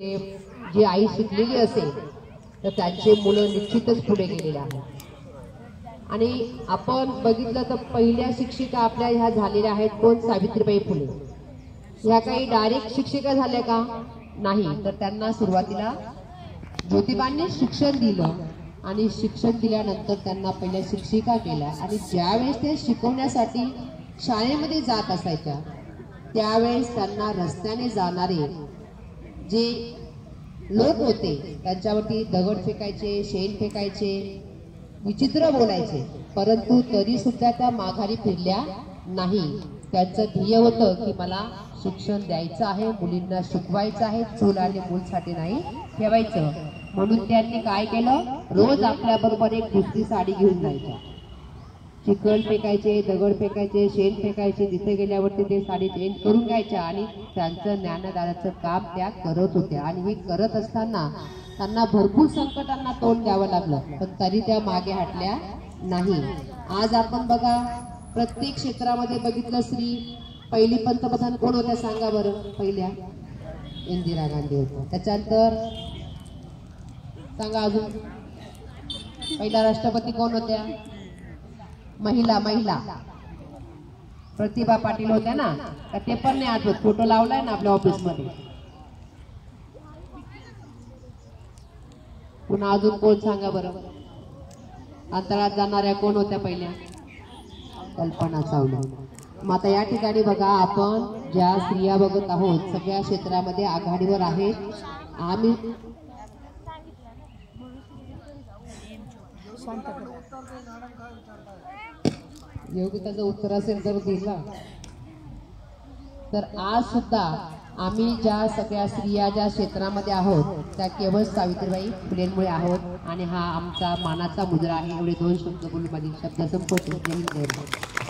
जी आई शिकलेली असेल तर त्यांचे मुलं निश्चितच पुढे गेलेले आहेत। आणि आपण बघितलं तर पहिल्या शिक्षिका आपल्या ह्या झालेल्या आहेत कोण? सावित्रीबाई फुले। ह्या काही डायरेक्ट शिक्षिका झाल्या का? नाही, तर त्यांना सुरुवातीला ज्योतिबांनी शिक्षण दिलं आणि शिक्षण दिल्यानंतर त्यांना पहिल्या शिक्षिका केल्या। आणि ज्यावेळेस ते शिकवण्यासाठी शाळेमध्ये जात असायच्या त्यावेळेस त्यांना रस्त्याने जाणारे जे लोक होते त्यांच्यावरती दगड फेकायचे, शेण फेकायचे, विचित्र बोलायचे, परंतु तरी सुद्धा त्या माघारी फिरल्या नाही। त्यांचं ध्येय होतं की मला शिक्षण द्यायचं आहे, मुलींना शिकवायचं आहे, चूल आणि मूलसाठी नाही ठेवायचं। म्हणून त्यांनी काय केलं? रोज आपल्या बरोबर एक दुसरी साडी घेऊन जायच्या। चिखल फेकायचे, दगड फेकायचे, शेण फेकायचे, तिथे गेल्यावरती ते साडी चेंज करून घ्यायच्या आणि त्यांचं ज्ञानदानाचं काम त्या करत होत्या। आणि हे करत असताना त्यांना भरपूर संकटांना तोंड द्यावं लागलं, पण तरी त्या मागे हटल्या नाही। आज आपण बघा प्रत्येक क्षेत्रामध्ये बघितलं, स्त्री पहिली पंतप्रधान कोण होत्या सांगा बरं? पहिल्या इंदिरा गांधी होत्या। त्याच्यानंतर सांगा अजून पहिला राष्ट्रपती कोण होत्या? महिला प्रतिभा पाटील होत्या ना? का ते पण नाही आठवत? फोटो लावलाय ना आपल्या ऑफिस मध्ये। पुन्हा अजून कोण सांगा बरं? अंतराळात जाणाऱ्या कोण होत्या पहिल्या? कल्पना चावला। मग आता या ठिकाणी बघा आपण ज्या स्त्रिया बघत आहोत सगळ्या क्षेत्रामध्ये आघाडीवर आहेत। आम्ही योग्यतेचं उत्तर असेल तर दिला तर आज सुद्धा आम्ही ज्या सगळ्या स्त्रिया ज्या क्षेत्रामध्ये आहोत त्या केवळ सावित्रीबाई फुलेंमुळे आहोत। आणि हा आमचा मानाचा मुद्रा आहे। एवढे दोन शब्द बोलून माझी शब्द संपवतो। जय हिंद।